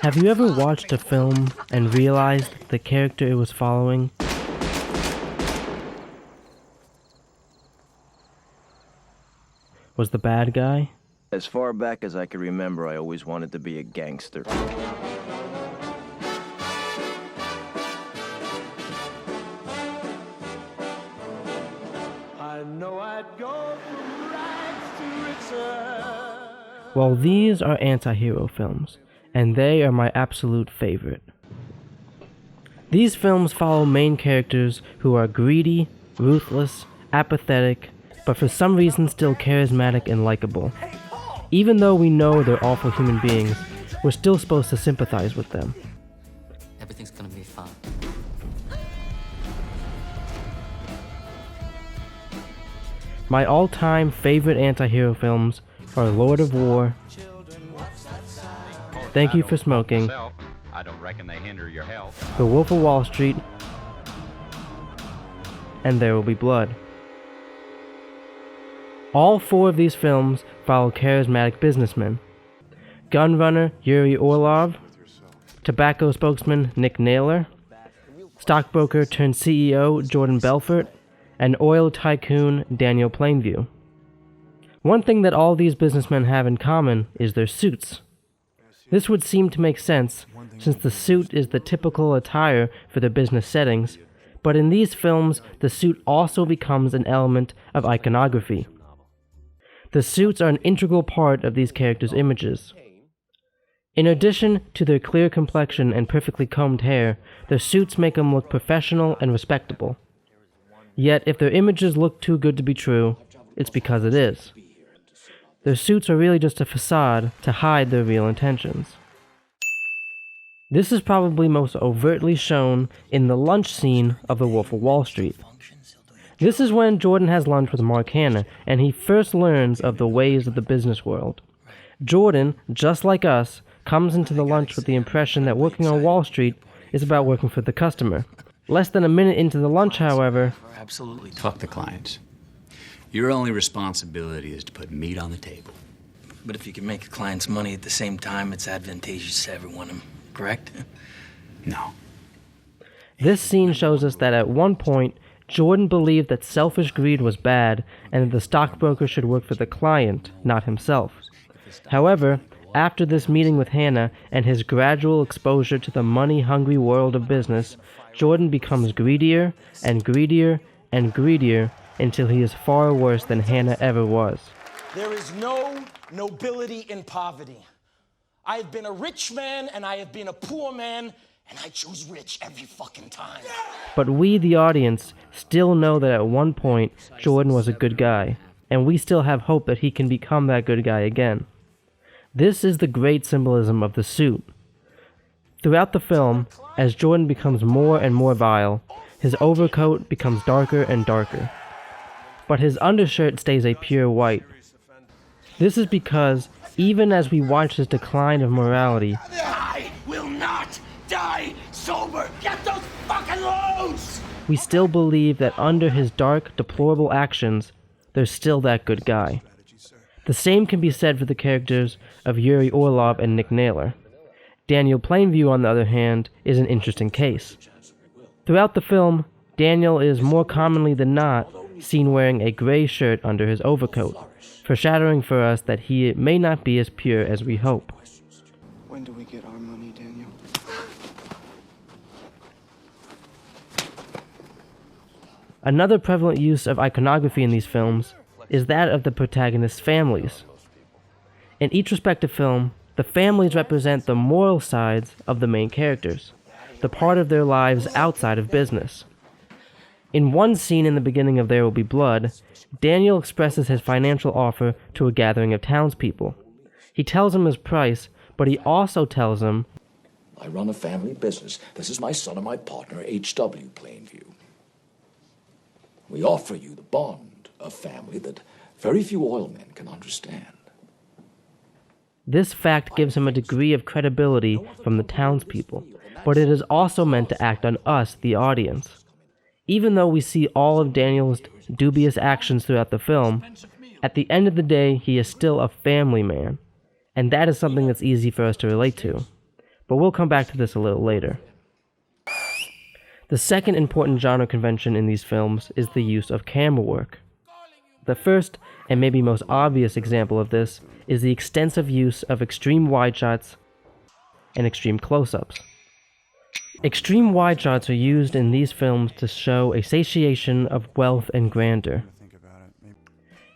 Have you ever watched a film and realized the character it was following was the bad guy? As far back as I can remember, I always wanted to be a gangster. I know I'd go from rags to riches. Well, these are anti-hero films, and they are my absolute favorite. These films follow main characters who are greedy, ruthless, apathetic, but for some reason still charismatic and likable. Even though we know they're awful human beings, we're still supposed to sympathize with them. Everything's gonna be fine. My all-time favorite anti-hero films are Lord of War, Thank You for Smoking, I don't reckon they hinder your health. The Wolf of Wall Street, and There Will Be Blood. All four of these films follow charismatic businessmen. Gunrunner Yuri Orlov, tobacco spokesman Nick Naylor, stockbroker turned CEO Jordan Belfort, and oil tycoon Daniel Plainview. One thing that all these businessmen have in common is their suits. This would seem to make sense, since the suit is the typical attire for their business settings, but in these films, the suit also becomes an element of iconography. The suits are an integral part of these characters' images. In addition to their clear complexion and perfectly combed hair, their suits make them look professional and respectable. Yet, if their images look too good to be true, it's because it is. Their suits are really just a facade to hide their real intentions. This is probably most overtly shown in the lunch scene of The Wolf of Wall Street. This is when Jordan has lunch with Mark Hanna, and he first learns of the ways of the business world. Jordan, just like us, comes into the lunch with the impression that working on Wall Street is about working for the customer. Less than a minute into the lunch, however... Absolutely. Fuck the clients. Your only responsibility is to put meat on the table. But if you can make a client's money at the same time, it's advantageous to everyone, correct? No. This scene shows us that at one point, Jordan believed that selfish greed was bad and that the stockbroker should work for the client, not himself. However, after this meeting with Hannah and his gradual exposure to the money-hungry world of business, Jordan becomes greedier and greedier and greedier until he is far worse than Hannah ever was. There is no nobility in poverty. I have been a rich man and I have been a poor man, and I choose rich every fucking time. But we, the audience, still know that at one point Jordan was a good guy, and we still have hope that he can become that good guy again. This is the great symbolism of the suit. Throughout the film, as Jordan becomes more and more vile, his overcoat becomes darker and darker. But his undershirt stays a pure white. This is because, even as we watch his decline of morality, I will not die sober! Get those fucking loads! we still believe that under his dark, deplorable actions, there's still that good guy. The same can be said for the characters of Yuri Orlov and Nick Naylor. Daniel Plainview, on the other hand, is an interesting case. Throughout the film, Daniel is more commonly than not seen wearing a gray shirt under his overcoat, foreshadowing for us that he may not be as pure as we hope. When do we get our money, Daniel? Another prevalent use of iconography in these films is that of the protagonist's families. In each respective film, the families represent the moral sides of the main characters, the part of their lives outside of business. In one scene in the beginning of There Will Be Blood, Daniel expresses his financial offer to a gathering of townspeople. He tells them his price, but he also tells them, I run a family business. This is my son and my partner, H.W. Plainview. We offer you the bond of family that very few oilmen can understand. This fact gives him a degree of credibility from the townspeople, but it is also meant to act on us, the audience. Even though we see all of Daniel's dubious actions throughout the film, At the end of the day, he is still a family man, and that is something that's easy for us to relate to. But we'll come back to this a little later. The second important genre convention in these films is the use of camera work. The first, and maybe most obvious example of this, is the extensive use of extreme wide shots and extreme close-ups. Extreme wide shots are used in these films to show a satiation of wealth and grandeur.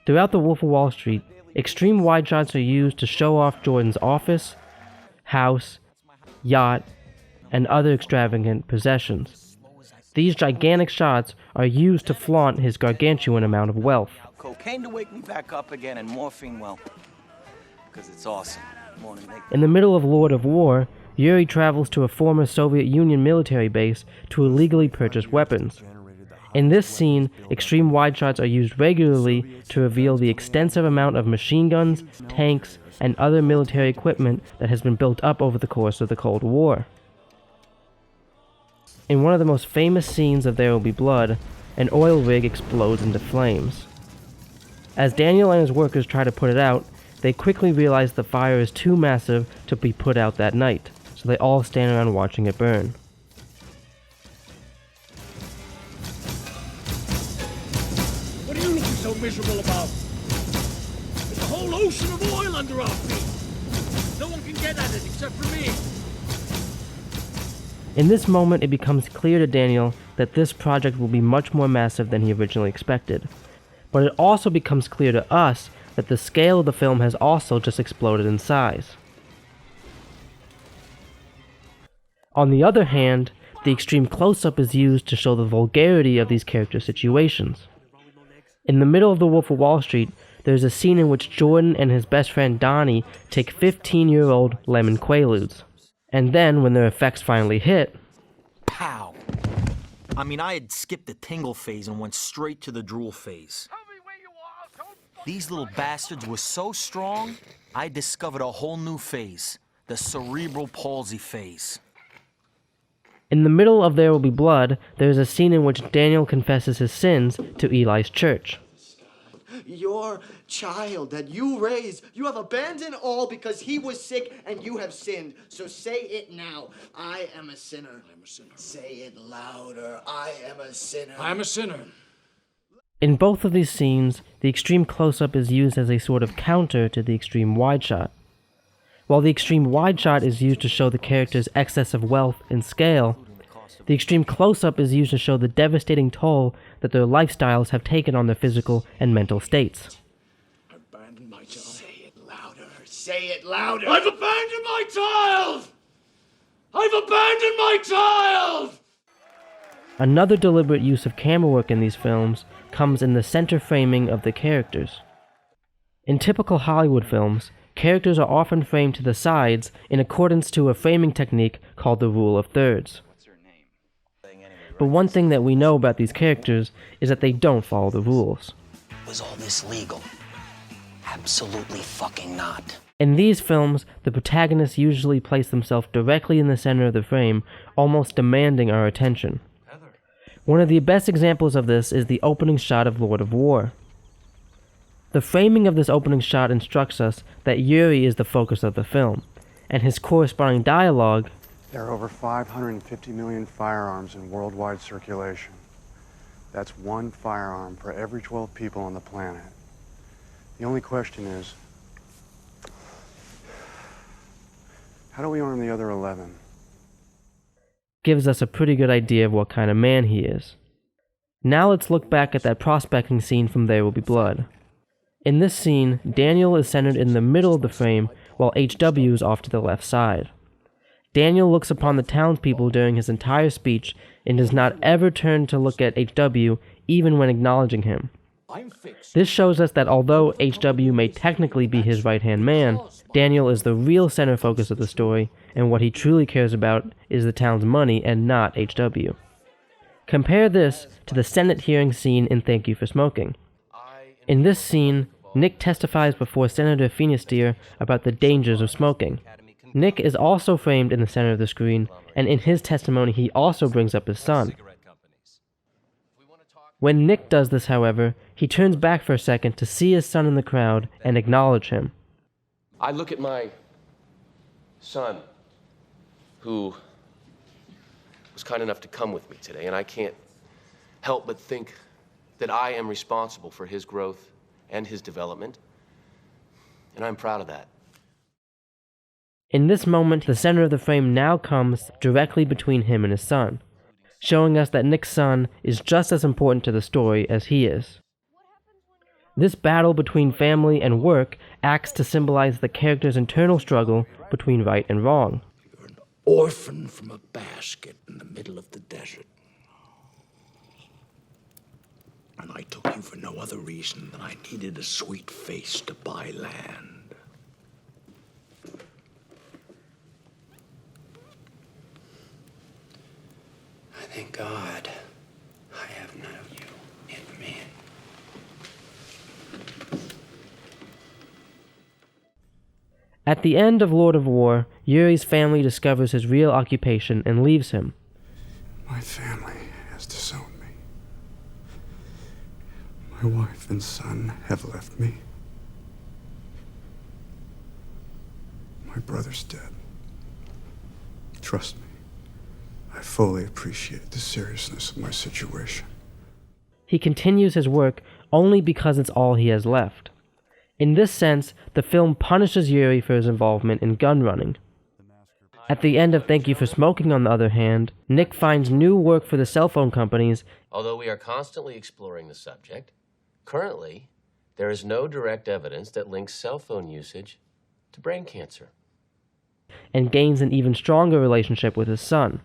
Throughout The Wolf of Wall Street, extreme wide shots are used to show off Jordan's office, house, yacht, and other extravagant possessions. These gigantic shots are used to flaunt his gargantuan amount of wealth. Cocaine to wake me back up again and morphine, well, because it's awesome. In the middle of Lord of War, Yuri travels to a former Soviet Union military base to illegally purchase weapons. In this scene, extreme wide shots are used regularly to reveal the extensive amount of machine guns, tanks, and other military equipment that has been built up over the course of the Cold War. In one of the most famous scenes of There Will Be Blood, an oil rig explodes into flames. As Daniel and his workers try to put it out, they quickly realize the fire is too massive to be put out that night, so they all stand around watching it burn. What are you looking so miserable about? There's a whole ocean of oil under our feet. No one can get at it except for me. In this moment, it becomes clear to Daniel that this project will be much more massive than he originally expected. But it also becomes clear to us that the scale of the film has also just exploded in size. On the other hand, the extreme close-up is used to show the vulgarity of these character situations. In the middle of The Wolf of Wall Street, there's a scene in which Jordan and his best friend Donnie take 15-year-old lemon quaaludes. And then, when their effects finally hit... Pow! I mean, I had skipped the tingle phase and went straight to the drool phase. These little bastards were so strong, I discovered a whole new phase. The cerebral palsy phase. In the middle of There Will Be Blood, there is a scene in which Daniel confesses his sins to Eli's church. Your child that you raised, you have abandoned all because he was sick and you have sinned. So say it now. I am a sinner. I am a sinner. Say it louder. I am a sinner. I am a sinner. In both of these scenes, the extreme close-up is used as a sort of counter to the extreme wide shot. While the extreme wide shot is used to show the character's excess of wealth and scale, the extreme close-up is used to show the devastating toll that their lifestyles have taken on their physical and mental states. I've abandoned my child. Say it louder. Say it louder. I've abandoned my child! I've abandoned my child! Another deliberate use of camera work in these films comes in the center framing of the characters. In typical Hollywood films, characters are often framed to the sides in accordance to a framing technique called the rule of thirds. But one thing that we know about these characters is that they don't follow the rules. Was all this legal? Absolutely fucking not. In these films, the protagonists usually place themselves directly in the center of the frame, almost demanding our attention. One of the best examples of this is the opening shot of Lord of War. The framing of this opening shot instructs us that Yuri is the focus of the film, and his corresponding dialogue. There are over 550 million firearms in worldwide circulation. That's one firearm for every 12 people on the planet. The only question is, how do we arm the other 11? Gives us a pretty good idea of what kind of man he is. Now let's look back at that prospecting scene from There Will Be Blood. In this scene, Daniel is centered in the middle of the frame, while HW is off to the left side. Daniel looks upon the townspeople during his entire speech and does not ever turn to look at HW, even when acknowledging him. This shows us that although HW may technically be his right-hand man, Daniel is the real center focus of the story, and what he truly cares about is the town's money and not HW. Compare this to the Senate hearing scene in Thank You for Smoking. In this scene, Nick testifies before Senator Finisterre about the dangers of smoking. Nick is also framed in the center of the screen, and in his testimony he also brings up his son. When Nick does this, however, he turns back for a second to see his son in the crowd and acknowledge him. I look at my son, who was kind enough to come with me today, and I can't help but think that I am responsible for his growth and his development, and I'm proud of that. In this moment, the center of the frame now comes directly between him and his son, showing us that Nick's son is just as important to the story as he is. This battle between family and work acts to symbolize the character's internal struggle between right and wrong. You're an orphan from a basket in the middle of the desert. And I took you for no other reason than I needed a sweet face to buy land. Thank God I have none of you in me. At the end of Lord of War, Yuri's family discovers his real occupation and leaves him. My family has disowned me. My wife and son have left me. My brother's dead. Trust me. I fully appreciate the seriousness of my situation. He continues his work only because it's all he has left. In this sense, the film punishes Yuri for his involvement in gun running. At the end of Thank You for Smoking, on the other hand, Nick finds new work for the cell phone companies. Although we are constantly exploring the subject, currently, there is no direct evidence that links cell phone usage to brain cancer. And gains an even stronger relationship with his son.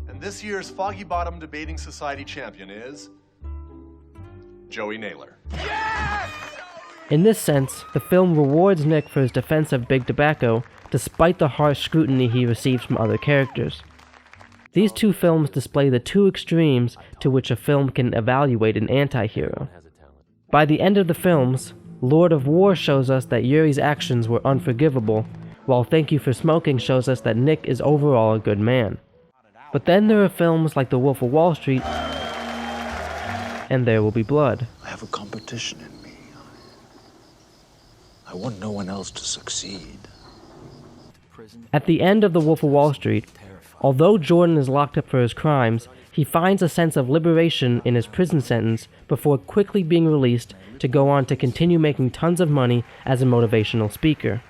And this year's Foggy Bottom Debating Society champion is Joey Naylor. In this sense, the film rewards Nick for his defense of Big Tobacco, despite the harsh scrutiny he receives from other characters. These two films display the two extremes to which a film can evaluate an anti-hero. By the end of the films, Lord of War shows us that Yuri's actions were unforgivable, while Thank You for Smoking shows us that Nick is overall a good man. But then there are films like The Wolf of Wall Street and There Will Be Blood. I have a competition in me. I want no one else to succeed. At the end of The Wolf of Wall Street, although Jordan is locked up for his crimes, he finds a sense of liberation in his prison sentence before quickly being released to go on to continue making tons of money as a motivational speaker.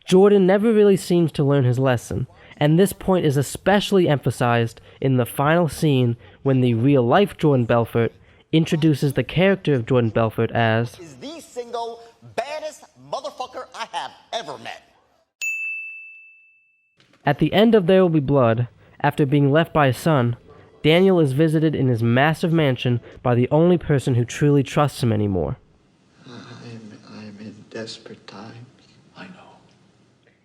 Jordan never really seems to learn his lesson, and this point is especially emphasized in the final scene when the real-life Jordan Belfort introduces the character of Jordan Belfort as is the single baddest motherfucker I have ever met. At the end of There Will Be Blood, after being left by his son, Daniel is visited in his massive mansion by the only person who truly trusts him anymore. I'm in desperate times. I know.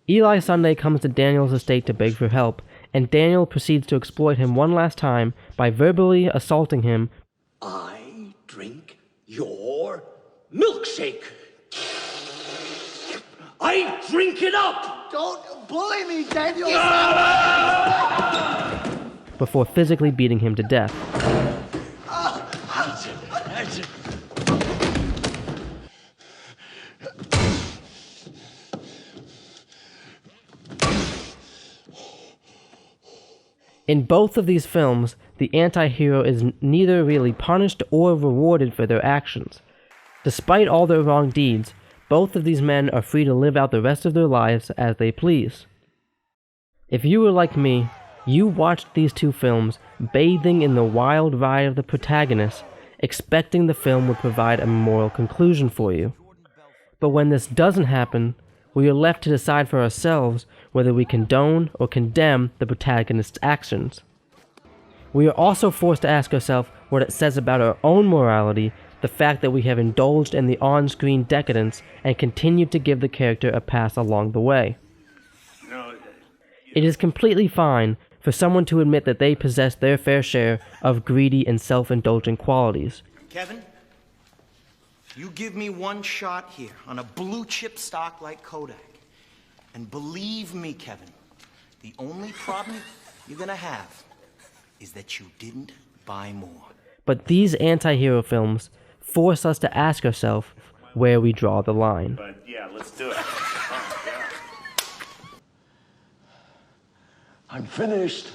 Eli Sunday comes to Daniel's estate to beg for help, and Daniel proceeds to exploit him one last time by verbally assaulting him. I drink your milkshake. I drink it up! Don't bully me, Daniel! Before physically beating him to death. In both of these films, the anti-hero is neither really punished or rewarded for their actions. Despite all their wrong deeds, both of these men are free to live out the rest of their lives as they please. If you were like me, you watched these two films bathing in the wild ride of the protagonist, expecting the film would provide a moral conclusion for you. But when this doesn't happen, we are left to decide for ourselves whether we condone or condemn the protagonist's actions. We are also forced to ask ourselves what it says about our own morality, the fact that we have indulged in the on-screen decadence and continued to give the character a pass along the way. It is completely fine for someone to admit that they possess their fair share of greedy and self-indulgent qualities. Kevin, you give me one shot here on a blue chip stock like Kodak. And believe me, Kevin, the only problem you're gonna have is that you didn't buy more. But these anti-hero films force us to ask ourselves where we draw the line. But yeah, let's do it. I'm finished.